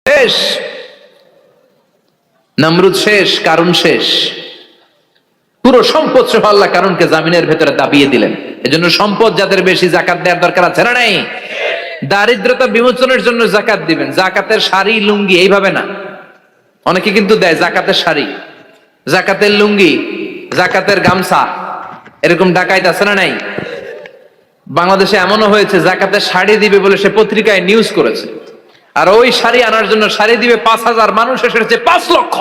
শেষ, নমরুদ শেষ, কারুন শেষ, পুরো সম্পদ সহ আল্লাহ কারুনকে জামিনের ভেতরে দাবিয়ে দিলেন। এজন্য সম্পদ যাদের বেশি জাকাত দেওয়ার দরকার আছে না নাই? দারিদ্রতা বিমোচনের জন্য জাকাত দিবেন। জাকাতের শাড়ি লুঙ্গি এইভাবে না, অনেকে কিন্তু দেয় জাকাতের শাড়ি, জাকাতের লুঙ্গি, জাকাতের গামছা, এরকম ডাকাইত আছে না নাই? বাংলাদেশে এমনও হয়েছে জাকাতের শাড়ি দিবে বলে সে পত্রিকায় নিউজ করেছে, আর ওই শাড়ি আনার জন্য শাড়ি দিবে 5,000, মানুষ এসেছে 5 লক্ষ।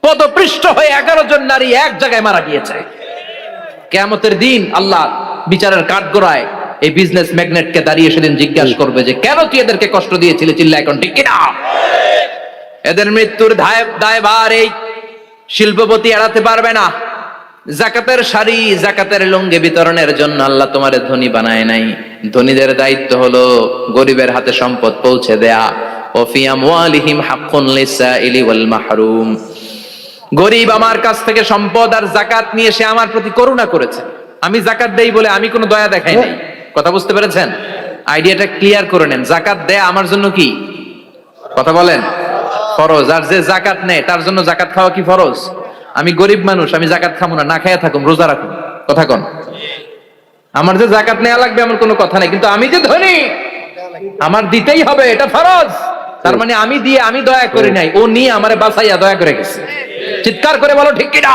পদপৃষ্ঠ হয়ে 11 জন নারী এক জায়গায় মারা গিয়েছে। কিয়ামতের দিন আল্লাহ বিচারের কাঠগড়ায় এই বিজনেস ম্যাগনেটকে দাঁড়িয়ে সেদিন জিজ্ঞাসা করবে যে কেন তুই এদেরকে কষ্ট দিয়েছিলি? চিল্লা এখন ঠিক কিনা? এদের মৃত্যুর দায়ভার এই শিল্পপতি এড়াতে পারবে না। জাকাতের শাড়ি, জাকাতের লুঙ্গি বিতরণের জন্য আল্লাহ তোমারে ধনী বানায় নাই। ধনীদের দায়িত্ব হলো গরিবের হাতে সম্পদ পৌঁছে দেয়া। ওয়া ফি আমওয়ালিহিম হাক্কুন লিসাইলি ওয়াল মাহরুম। গরিব আমার কাছ থেকে সম্পদ আর জাকাত নিয়ে সে আমার প্রতি করুণা করেছে। আমি জাকাত দেই বলে আমি কোনো দয়া দেখাই নাই। কথা বুঝতে পেরেছেন? আইডিয়াটা ক্লিয়ার করে নেন। জাকাত দেয়া আমার জন্য কি? কথা বলেন, ফরজ। আর যে জাকাত নেয় তার জন্য জাকাত খাওয়া কি ফরজ? আমি গরিব মানুষ, আমি জাকাত খাবো না, না খাইয়া থাকুম, রোজা রাখুন। কথা কন। আমার যে জাকাত নেওয়া লাগবে এমন কোনো কথা নেই, কিন্তু আমি যে ধনী আমার দিতেই হবে, এটা ফরজ। তার মানে আমি দিয়ে আমি দয়া করি নাই, ও নিয়ে আমারে বাঁচাইয়া দয়া করে গেছে। চিৎকার করে বলো ঠিক কিনা?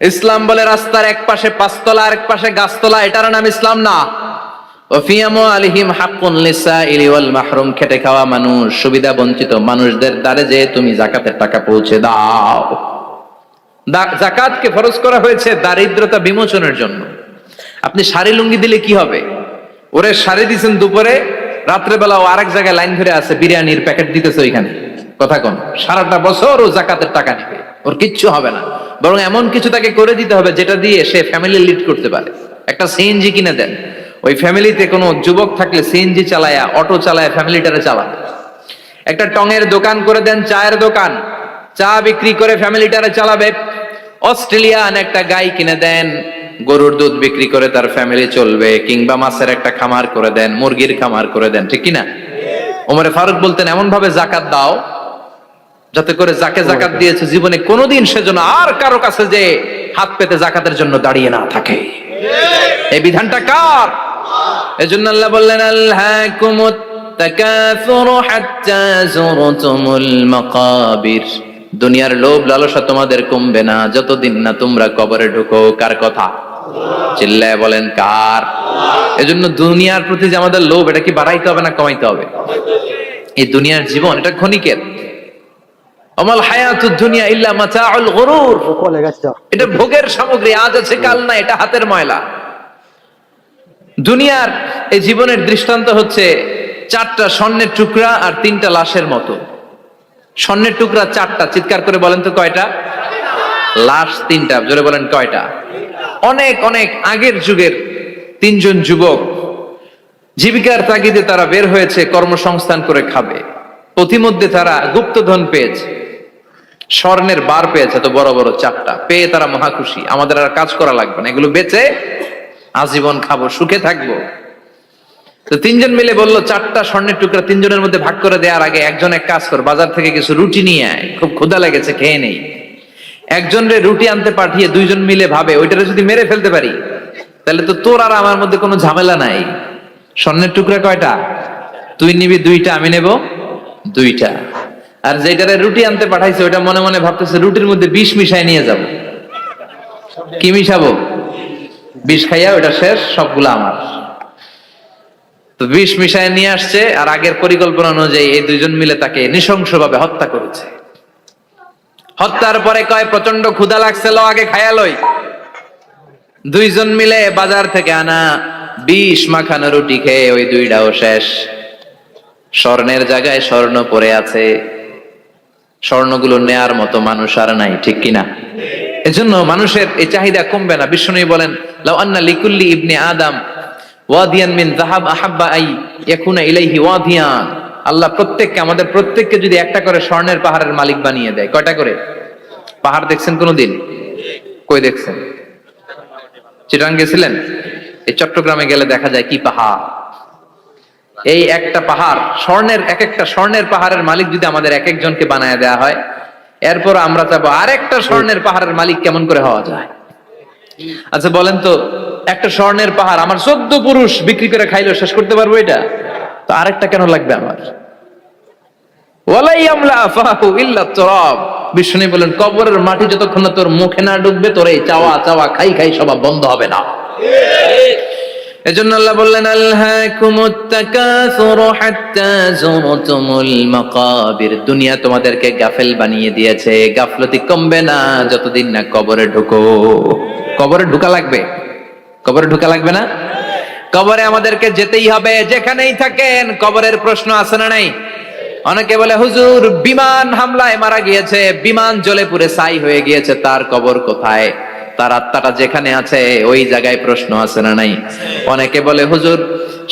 ইসলাম বলে রাস্তার এক পাশে 5 তলা আর এক পাশে গাছতলা, এটার নাম ইসলাম না। ওয়া ফি আমওয়ালিহিম হাক্কুন লিসাইলি ওয়াল মাহরুম। খেটে খাওয়া মানুষ, সুবিধা বঞ্চিত মানুষদের দ্বারে যে তুমি জাকাতের টাকা পৌঁছে দাও। জাকাতকে ফরজ করা হয়েছে দারিদ্রতা বিমোচনের জন্য। আপনি শাড়ি লুঙ্গি দিলে কি হবে? ওরে শাড়ি দিছেন দুপুরে, রাত্রে বেলা ও আরেক জায়গায় লাইন ধরে আছে, বিরিয়ানির প্যাকেট দিতেছে ওইখানে। কথা কন। সারাটা বছর ও জাকাতের টাকা নেবে, ওর কিচ্ছু হবে না। বরং এমন কিছু তাকে করে দিতে হবে যেটা দিয়ে সে ফ্যামিলি লিড করতে পারে। একটা সিএনজি কিনে দেন, ওই ফ্যামিলিতে কোনো যুবক থাকলে সিএনজি চালায়া, অটো চালায়া ফ্যামিলিটারে চালাবে। একটা টঙের দোকান করে দেন, চায়ের দোকান, চা বিক্রি করে ফ্যামিলিটারে চালাবে। অস্ট্রেলিয়ান একটা গাই কিনে দেন, গরুর দুধ বিক্রি করে তার ফ্যামিলি চলবে। কিংবা মাছের একটা খামার করে দেন, মুরগির খামার করে দেন, ঠিক কিনা? ওমরে ফারুক বলতেন এমন ভাবে জাকাত দাও যাতে করে যাকে জাকাত দিয়েছে জীবনে কোনোদিন সেজন্য আর কারো কাছে যে হাত পেতে জাকাতের জন্য দাঁড়িয়ে না থাকে। এই বিধানটা কার? এজন্য আল্লাহ বললেন আলহাকুমুত তাকাসুরু হাত্তা যুরতুমুল মাকাবির। দুনিয়ার লোভ লালসা তোমাদের কমবে না যতদিন না তোমরা কবরে ঢুকো। কার কথা? চিল্লায় বলেন কার? এজন্য দুনিয়ার প্রতি যে আমাদের লোভ, এটা কি বাড়াইতে হবে না কমাইতে হবে? এই দুনিয়ার জীবন এটা ক্ষণিকের। আমাল হায়াতুদ দুনিয়া ইল্লা মাতাউল গুরুর। এটা ভোগের সামগ্রী, আজ আছে কাল না, এটা হাতের ময়লা। দুনিয়ার এই জীবনের দৃষ্টান্ত হচ্ছে 4টা স্বর্ণের টুকরা আর 3টা লাশের মতো। স্বর্ণের টুকরা 4টা, চিৎকার করে বলেন তো কয়টা? লাশ 3টা, জোরে বলেন কয়টা? অনেক অনেক আগের যুগের 3 জন যুবক জীবিকার তাগিদে তারা বের হয়েছে কর্মসংস্থান করে খাবে। পথিমধ্যে তারা গুপ্তধন পেয়েছে, স্বর্ণের বার পেয়েছে, তো বড় বড় 4টা পেয়ে তারা মহা খুশি। আমাদের আর কাজ করা লাগবে না, এগুলো বেচে আজীবন খাবো, সুখে থাকবো। তো 3 জন মিলে বললো 4টা স্বর্ণের টুকরা 3 জনের মধ্যে ভাগ করে দেওয়ার আগে একজন এক কাজ কর, বাজার থেকে কিছু রুটি নিয়ে আয়, খুব ক্ষুধা লেগেছে, খেয়ে নেই। একজনের রুটি আনতে পাঠিয়ে 2 জন মিলে ভাবে ওইটারে যদি মেরে ফেলতে পারি তাহলে তো তোর আর আমার মধ্যে কোনো ঝামেলা নাই। স্বর্ণের টুকরা কয়টা? তুই নিবি 2টা, আমি নেব 2টা। আর যেটারে রুটি আনতে পাঠাইছে ওইটা মনে মনে ভাবতেছে রুটির মধ্যে বিষ মিশাই নিয়ে যাব। কি মিশাবো? বিষ খাইয়া ওইটা শেষ, সবগুলো আমার। তো বিষ মিশাই নিয়ে আসছে, আর আগের পরিকল্পনা অনুযায়ী এই 2 জন মিলে তাকে নৃশংসভাবে হত্যা করেছে। হত্যার পরে কয় প্রচন্ড ক্ষুধা লাগছে, লো আগে খাইয়া লই। 2 জন মিলে বাজার থেকে আনা বিষ মাখানো রুটি খেয়ে ওই 2টাও শেষ। স্বর্ণের জায়গায় স্বর্ণ পড়ে আছে, স্বর্ণগুলো নেয়ার মতো মানুষ আর নাই, ঠিক কিনা? এজন্য মানুষের এই চাহিদা কমবে না। বিষ্ণু বলেন লাউ আন্না লিকুল্লি ইবনে আদম ওয়াদিয়ান মিন যাহাব আহাব্বা আই ইয়াকুনা ইলাইহি ওয়াদিয়ান। আল্লাহ প্রত্যেককে, আমাদের প্রত্যেককে যদি একটা করে স্বর্ণের পাহাড়ের মালিক বানিয়ে দেয়। কয়টা করে পাহাড় দেখছেন কোনোদিন? কই দেখছেন? চিটাং গেছিলেন? এই চট্টগ্রামে গেলে দেখা যায় কি পাহাড়। এই একটা পাহাড় স্বর্ণের, এক একটা স্বর্ণের পাহাড়ের মালিক যদি আমাদের এক একজনকে বানায় দেওয়া হয়, এরপর আমরা চাবো আরেকটা স্বর্ণের পাহাড়ের মালিক কেমন করে হওয়া যায়। আচ্ছা বলেন তো, একটা স্বর্ণের পাহাড় আমার 14 পুরুষ বিক্রি করে খাইলেও শেষ করতে পারবো এটা? তো আরেকটা কেন লাগবে আমার? ওয়ালাই আমলা ফাহু ইল্লা তুরাব। বিষ্ণু বলেন, কবরের মাটি যতক্ষণ না তোর মুখে না ঢুকবে, তোর এই চাওয়া চাওয়া খাই খাই স্বভাব বন্ধ হবে না। এজন্য আল্লাহ বললেন, আলহাকুমুত তাকাসুরু হাত্তা যুরতুমুল মাকাবির। দুনিয়া তোমাদেরকে গাফেল বানিয়ে দিয়েছে, গাফলতি কমবে না যতদিন না কবরে ঢুকো। কবরে ঢুকা লাগবে, কবরে ঢুকা লাগবে না? কবরে আমাদেরকে যেতেই হবে, যেখানেই থাকেন। কবরের প্রশ্ন আছে না নাই? অনেকে বলে, হুজুর বিমান হামলায় মারা গিয়েছে, বিমান জ্বলে পুড়ে ছাই হয়ে গিয়েছে, তার কবর কোথায়? তার আত্মাটা যেখানে আছে ওই জায়গায় প্রশ্ন আছে না নাই? অনেকে বলে, হুজুর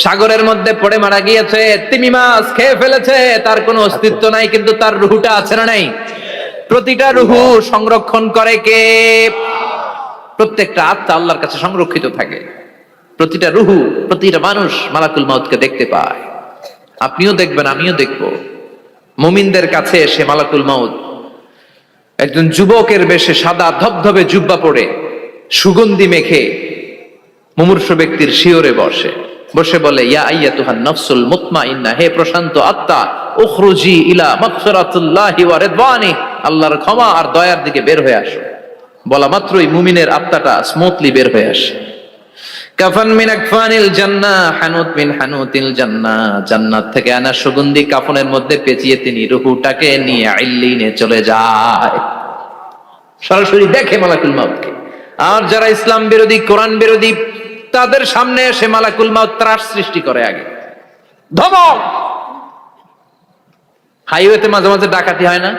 সাগরের মধ্যে পড়ে মারা গিয়েছে, তিমি মাছ খেয়ে ফেলেছে, তার কোনো অস্তিত্ব নাই, কিন্তু তার রুহুটা আছে না নাই? প্রতিটা রুহু সংরক্ষণ করে কে? প্রত্যেকটা আত্মা আল্লাহর কাছে সংরক্ষিত থাকে। প্রতিটা রুহু, প্রতিটা মানুষ মালাকুল মাউতকে দেখতে পায়। আপনিও দেখবেন, আমিও দেখব। মুমিনদের কাছে এসে মালাকুল মাউত একজন যুবকের বেশে সাদা ধবধবে জুব্বা পরে সুগন্ধি মেখে মুমূর্ষু ব্যক্তির শিয়রে বসে বসে বলে, ইয়া আইয়াতুহান নাফসুল মুতমাইন্নাহ, হে প্রশান্ত আত্মা, উখরুজি ইলা মাগফিরাতুল্লাহি ওয়া রিদওয়ানি, আল্লাহর ক্ষমা আর দয়ার দিকে বের হয়ে আসো। বলা মাত্রই মুমিনের আত্মাটা স্মুথলি বের হয়ে আসে। কাফান মিন আকফানিল জান্নাহ, হানুত মিন হানুতিল জান্নাহ, জান্নাত থেকে আনা সুগন্ধি কাফনের মধ্যে পেঁচিয়ে তিনি রূহটাকে নিয়ে ইল্লিনে চলে যায়। সরাসরি দেখে মালাকুল মাউতকে। আর যারা ইসলাম বিরোধী, কোরআন বিরোধী, তাদের সামনে এসে মালাকুল মাউত ত্রাস সৃষ্টি করে। আগে ধমক। হাইওয়েতে মাঝে মাঝে ডাকাতি হয় না?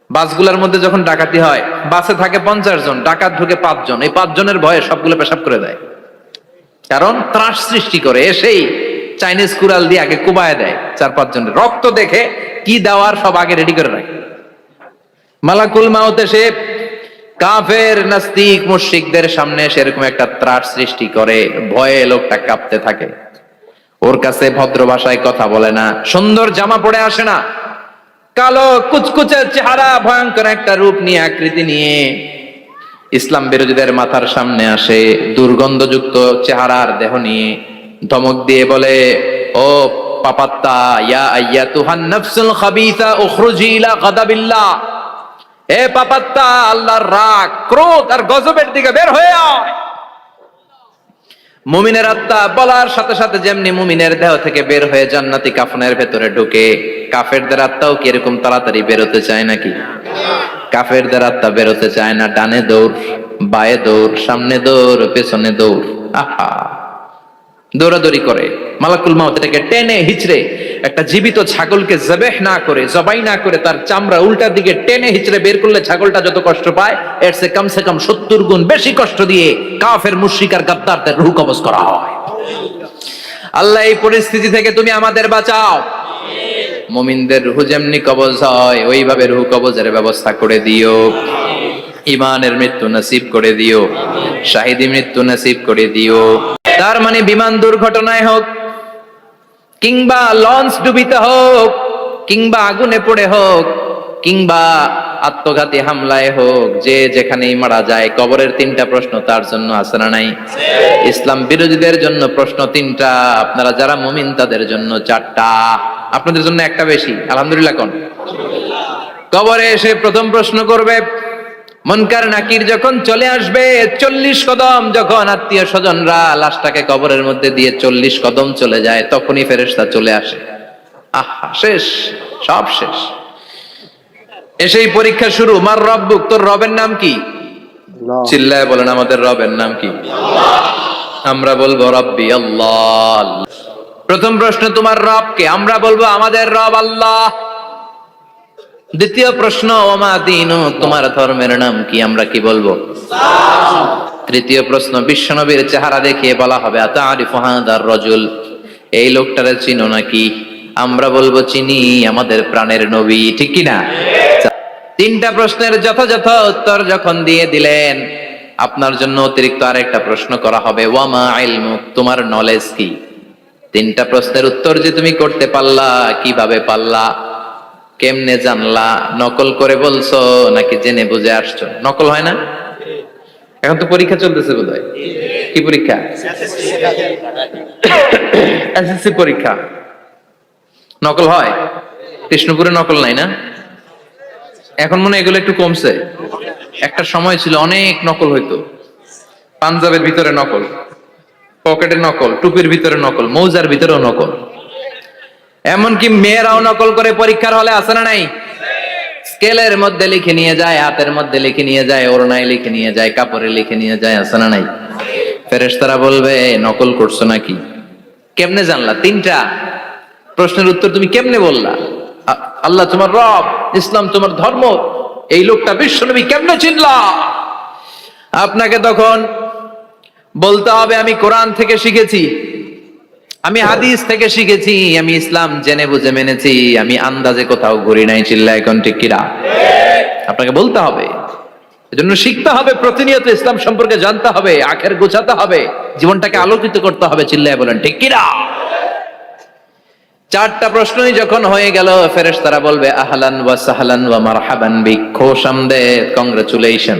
বাসগুলোর মধ্যে যখন ডাকাতি হয়, বাসে থাকে 50 জন, ডাকাত ঢুকে 5 জন। এই 5 জনের ভয়ে সবগুলো পেশাব করে দেয়, কারণ ত্রাস সৃষ্টি করে। এসেই চাইনিজ কুড়াল দিয়ে আগে কুবায় দেয় 4-5 জনের। রক্ত দেখে কি দেওয়ার সব আগে রেডি করে রাখে। মালাকুল মাউত এসে কাফের নাস্তিক মুশরিকদের সামনে সেরকম একটা ত্রাস সৃষ্টি করে, ভয়ে লোকটা কাঁপতে থাকে। ওর কাছে ভদ্র ভাষায় কথা বলে না, সুন্দর জামা পরে আসে না, কালো কুচকুচে চেহারা, ভয়ঙ্কর একটা রূপ নিয়ে, আকৃতি নিয়ে ইসলাম বিরোধীদের মাথার সামনে আসে, দুর্গন্ধযুক্ত চেহারার দেহ নিয়ে ধমক দিয়ে বলে, ও পাপাত্তা, ইয়া আইয়াতুহান নাফসুল খাবিসা উখরুজি ইলা গাদাবিল্লাহ, এ পাপাত্তা, আল্লাহর রাগ, ক্রোধ আর গজবের দিকে বের হয়ে আয়। মুমিনের আত্মা বলার সাথে সাথে যেমনি মুমিনের দেহ থেকে বের হয়ে জান্নাতি কাফনের ভেতরে ঢুকে, কাফেরদের আত্মাও কি এরকম তাড়াতাড়ি বেরোতে চায় নাকি? কাফেরদের আত্মা বেরোতে চায় না। ডানে দৌড়, বায়ে দৌড়, সামনে দৌড়, পেছনে দৌড়, আহা দৌড়াদৌড়ি করে। মালাকুল মাউত এটাকে টেনে হিচড়ে, একটা জীবিত ছাগলকে জবেহ না করে, জবাই না করে, তার চামড়া উল্টা দিকে টেনে হিচড়ে বের করলে ছাগলটা যত কষ্ট পায়, এর চেয়ে কমসে কম 70 গুণ বেশি কষ্ট দিয়ে কাফের মুশরিক আর গাদ্দারদের রূহ কবজ করা হয়। আল্লাহ এই পরিস্থিতি থেকে তুমি আমাদের বাঁচাও। মুমিনদের রূহ যেমনি কবজ হয়, ওইভাবে রূহ কবজের ব্যবস্থা করে দিও। ইমানের মৃত্যু নসিব করে দিও, শাহিদি মৃত্যু নসিব করে দিও। তার মানে বিমান দুর্ঘটনায় হোক, কিংবা লঞ্চ ডুবিতে হোক, কিংবা আগুনে পড়ে হোক, কিংবা আত্মঘাতী হামলায় হোক, যে যেখানেই মারা যায়, কবরের 3টা প্রশ্ন তার জন্য আছে না নাই? ইসলাম বিরোধীদের জন্য প্রশ্ন 3টা, আপনারা যারা মুমিন তাদের জন্য 4টা, আপনাদের জন্য একটা বেশি। আলহামদুলিল্লাহ কোন? কবরে এসে প্রথম প্রশ্ন করবে, মুনকার নাকির যখন চলে আসবে, 40 কদম যখন আত্মীয় স্বজনরা লাশটাকে কবরের মধ্যে দিয়ে 40 কদম চলে যায়, তখনই ফেরেশতা চলে আসে। আহা, শেষ, সব শেষ। এসেই পরীক্ষা শুরু। মার রব্বুক, তোর রবের নাম কি? চিল্লায় বলেন, আমাদের রবের নাম কি? আমরা বলবো রব্বি আল্লাহ। প্রথম প্রশ্ন, তোমার রব কে? আমরা বলবো আমাদের রব আল্লাহ। দ্বিতীয় প্রশ্ন, ওমা দীনু, তোমার ধর্মের নাম কি? আমরা কি বলবো? ইসলাম। তৃতীয় প্রশ্ন, বিশ্বনবীর চেহারা দেখিয়ে বলা হবে, আতারিফু হাদার রাজুল, এই লোকটারে চিনো নাকি? আমরা বলবো চিনি, আমাদের প্রাণের নবী। ঠিক কি না? 3টা প্রশ্নের যথাযথ উত্তর যখন দিয়ে দিলেন, আপনার জন্য অতিরিক্ত আরেকটা প্রশ্ন করা হবে, ওয়ামা ইলমুক, তোমার নলেজ কি? তিনটা প্রশ্নের উত্তর যে তুমি করতে পারলা, কিভাবে পারলা, কেমনে জানলা? নকল করে বলছো নাকি জেনে বুঝে আসছো? নকল হয় না? এখন তো পরীক্ষা চলতেছে বোধহয়। কি পরীক্ষা? এসএসসি পরীক্ষা। নকল হয়? কৃষ্ণপুরে নকল নাই না? এখন মনে হয় এগুলো একটু কমছে। একটা সময় ছিল অনেক নকল হইতো। পাঞ্জাবের ভিতরে নকল, পকেটে নকল, টুপির ভিতরে নকল, মৌজার ভিতরেও নকল। এমনকি মেয়েরাও নকল করে পরীক্ষার হলে আছে না নাই? স্কেলের মধ্যে লিখে নিয়ে যায়, হাতের মধ্যে লিখে নিয়ে যায়, ওড়নায় লিখে নিয়ে যায়, কাপড়ে লিখে নিয়ে যায়, আছে না নাই? ফেরেশতারা বলবে নকল করছো নাকি? কেমনে জানলা? তিনটা প্রশ্নের উত্তর তুমি কেমনে বললা? আল্লাহ তোমার রব, ইসলাম তোমার ধর্ম, এই লোকটা বিশ্বনবী, কেমনে চিনলা? আপনাকে তখন বলতে হবে আমি কোরআন থেকে শিখেছি, আমি হাদিস থেকে শিখেছি, আমি ইসলাম জেনে বুঝে মেনেছি, আমি আন্দাজে কোথাও ঘুরি নাই। চিল্লায় এখন ঠিক কিনা? আপনাকে বলতে হবে, এজন্য শিখতে হবে, প্রতিনিয়ত ইসলাম সম্পর্কে জানতে হবে, আখের গোছাতে হবে, জীবনটাকে আলোকিত করতে হবে। চিল্লায় বলেন ঠিক কিনা? চারটা প্রশ্নই যখন হয়ে গেল, ফেরেশতারা বলবে আহলান ওয়া সাহলান ওয়া মারহাবান বিক, খোশামদেদ, কংগ্রাচুলেশন,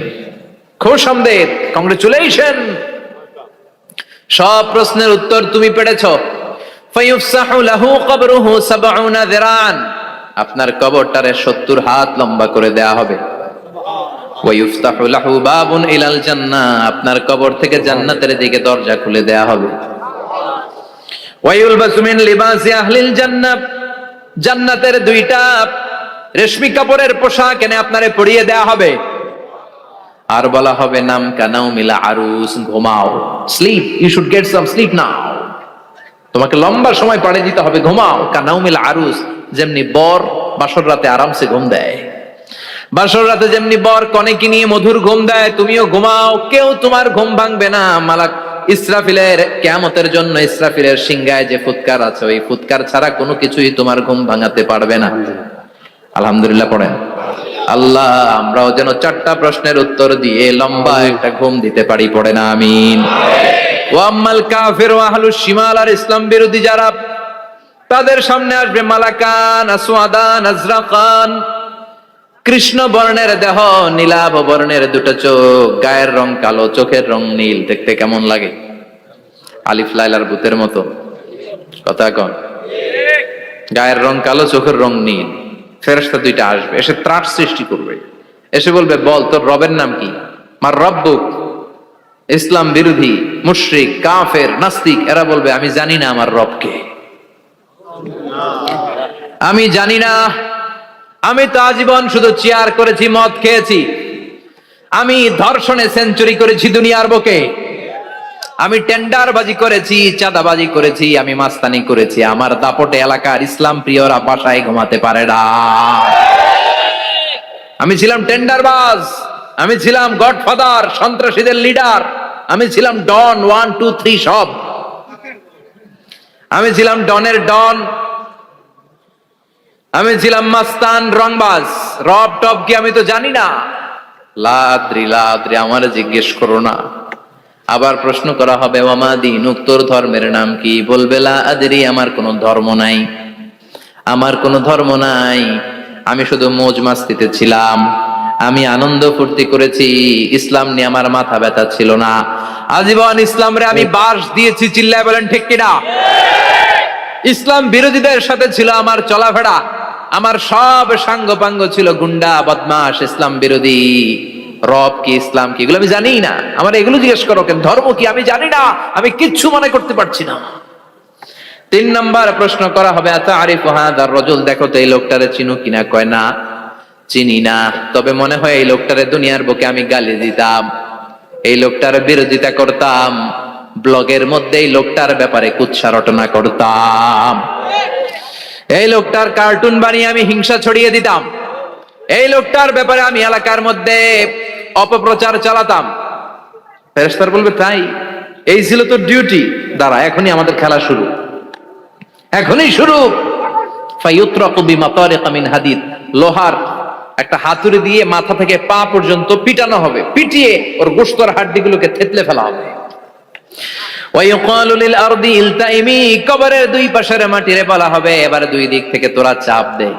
খোশামদেদ, কংগ্রাচুলেশন। সব প্রশ্নের উত্তর তুমি পেরেছো। ফায়ুফসাহু লাহু কবরুহু ৭০ যিরান, আপনার কবরটারে ৭০ হাত লম্বা করে দেয়া হবে। ওয়া ইফতাহু লাহু বাবুন ইলাল জান্নাহ, আপনার কবর থেকে জান্নাতের দিকে দরজা খুলে দেয়া হবে। ওয়া ইউলবাসু মিন লিবাসি আহলিল জান্নাহ, জান্নাতের দুইটা রেশমি কাপড়ের পোশাক এনে আপনারে পরিয়ে দেয়া হবে। আর বলা হবে নাম কানাউমিলা আরুস, ঘুমাও, sleep, you should get some sleep now, তোমাকে লম্বা সময় পাড়ে দিতে হবে, ঘুমাও। কানাউমিলা আরুস, যেমনি বর বাসর রাতে আরামসে ঘুম দেয়, বাসর রাতে যেমনি বর কনেকে নিয়ে মধুর ঘুম দেয়, তুমিও ঘুমাও, কেউ তোমার ঘুম ভাঙবে না। মালাক ইসরাফিলের, কিয়ামতের জন্য ইসরাফিলের সিংহায় যে ফুৎকার আছে, ওই ফুৎকার ছাড়া কোনো কিছুই তোমার ঘুম ভাঙাতে পারবে না। আলহামদুলিল্লাহ পড়েন। আল্লাহ আমরাও যেন চারটা প্রশ্নের উত্তর দিয়ে লম্বা একটা ঘুম দিতে পারি, পড়ে না আমিন। ওয়াম্মাল কাফির ওয়া আহলুশ শিমাল, আর ইসলাম বিরোধী যারা, তাদের সামনে আসবে মালাকান আসওয়াদান আজরাকান, কৃষ্ণ বর্ণের দেহ, নীলাভ বর্ণের দুটো চোখ, গায়ের রং কালো, চোখের রং নীল। দেখতে কেমন লাগে? আলিফ লাইলার ভূতের মতো। কথা কন। গায়ের রং কালো, চোখের রং নীল। ফেরেশতা দুইটা আসবে, এসে ত্রাস সৃষ্টি করবে, এসে বলবে বল তোর রবের নাম কি? মার রব্বুক। ইসলাম বিরোধী মুশরিক, কাফের, নাস্তিক এরা বলবে আমি জানি না আমার রবকে, আমি জানি না, আমি তো আজীবন শুধু চেয়ার করেছি, মদ খেয়েছি, আমি ধর্ষণে সেঞ্চুরি করেছি দুনিয়ার বুকে, আমি টেন্ডারবাজি করেছি, চাঁদাবাজি করেছি, আমি মাস্তানি করেছি, আমার দাপটে এলাকার ইসলাম প্রিয়রা বাসায় ঘুমাতে পারে না। আমি ছিলাম টেন্ডারবাজ, আমি ছিলাম গডফাদার, সন্ত্রাসীদের লিডার, আমি ছিলাম ডন 1 2 3 সব, আমি ছিলাম ডনের ডন, আমি ছিলাম মাস্তান, রংবাজ, রব টপ কি আমি তো জানি না। লাদ্রি লাদ্রি, আমার জিজ্ঞেস করো না। আবার প্রশ্ন করা হবে ওয়ামা দীনুক, তোর ধর্মের নাম কি? বলবে লা আদরি, আমার কোনো ধর্ম নাই, আমার কোনো ধর্ম নাই, আমি শুধু মৌজ মাস্তিতে ছিলাম, আমি আনন্দ ফুর্তি করেছি, ইসলাম নিয়ে আমার মাথা ব্যথা ছিল না, আজীবন ইসলামরে আমি বাস দিয়েছি। চিল্লায় বলেন ঠিক কিনা? ইসলাম বিরোধীদের সাথে ছিল আমার চলাফেরা, আমার সব সাঙ্গ পাঙ্গ ছিল গুন্ডা, বদমাশ, ইসলাম বিরোধী। রব কি, ইসলাম কি, এগুলো আমি জানি না। আমার এগুলো জিজ্ঞেস করো কেন? ধর্ম কি আমি জানি না, আমি কিচ্ছু মনে করতে পারছি না। 3 নাম্বার প্রশ্ন করা হবে আতা আরিফু হাদার রাজুল, দেখো তো এই লোকটারে চিনো কিনা? কয় না, চিনি না, তবে মনে হয় এই লোকটারে দুনিয়ার বুকে আমি গালি দিতাম, এই লোকটার বিরোধিতা করতাম, ব্লগের মধ্যে এই লোকটার ব্যাপারে কুৎসা রটনা করতাম, এই লোকটার কার্টুন বানিয়ে আমি হিংসা ছড়িয়ে দিতাম, এই লোকটার ব্যাপারে আমি এলাকার মধ্যে অপপ্রচার চালাতাম। ফেরেশতারা বলবে তাই? এই ছিল তোর ডিউটি? দাঁড়া, এখনই আমাদের খেলা শুরু, এখনই শুরু। ফায়ুতরাকু বিমাতারিকা মিন হাদিদ, লোহার একটা হাতুড়ি দিয়ে মাথা থেকে পা পর্যন্ত পিটানো হবে, পিটিয়ে ওর গোশতের হাড্ডিগুলোকে থেতলে ফেলা হবে। ওয়ায়ুকালু লিল আরদি ইলতাইমি, কবরের দুই পাশের মাটিরে বলা হবে এবার দুই দিক থেকে তোরা চাপ দে।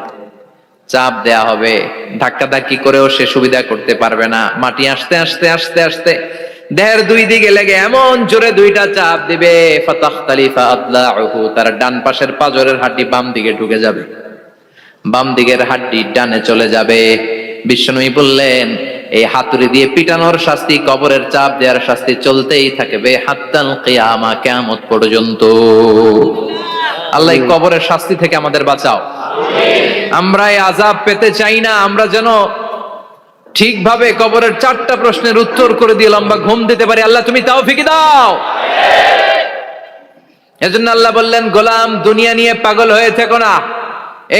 চাপ দেয়া হবে, ধাক্কা ধাক্কি করেও সে সুবিধা করতে পারবে না। মাটি আস্তে আস্তে আস্তে আস্তে দেহের দুই দিকে লেগে এমন জোরে দুইটা চাপ দিবে, ফাতাখতালিফা আদলাউহু, তার ডান পাশের পাজরের হাড্ডি বাম দিকে ঢুকে যাবে, বাম দিকের হাড্ডি ডানে চলে যাবে। বিশ্বনবী বললেন এই হাতুড়ি দিয়ে পিটানোর শাস্তি, কবরের চাপ দেওয়ার শাস্তি চলতেই থাকবে হাত্তাল কিয়ামা, কিয়ামত পর্যন্ত। আল্লাহ এই কবরের শাস্তি থেকে আমাদের বাঁচাও। আমরা এই আযাব পেতে চাই না, আমরা যেন ঠিকভাবে কবরের 4টা প্রশ্নের উত্তর করে দিয়ে লম্বা ঘুম দিতে পারি। আল্লাহ তুমি তৌফিক দাও। এজন্য আল্লাহ বললেন, গোলাম দুনিয়া নিয়ে পাগল হয়ে থেকো না।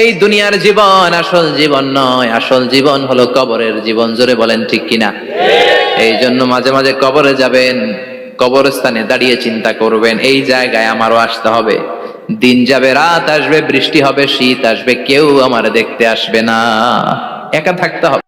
এই দুনিয়ার জীবন আসল জীবন নয়, আসল জীবন হলো কবরের জীবন। জোরে বলেন ঠিক কিনা? এই জন্য মাঝে মাঝে কবরে যাবেন, কবরস্থানে দাঁড়িয়ে চিন্তা করবেন এই জায়গায় আমারও আসতে হবে। দিন যাবে, রাত আসবে, বৃষ্টি হবে, শীত আসবে, কেউ আমার দেখতে আসবে না, একা থাকতে হবে।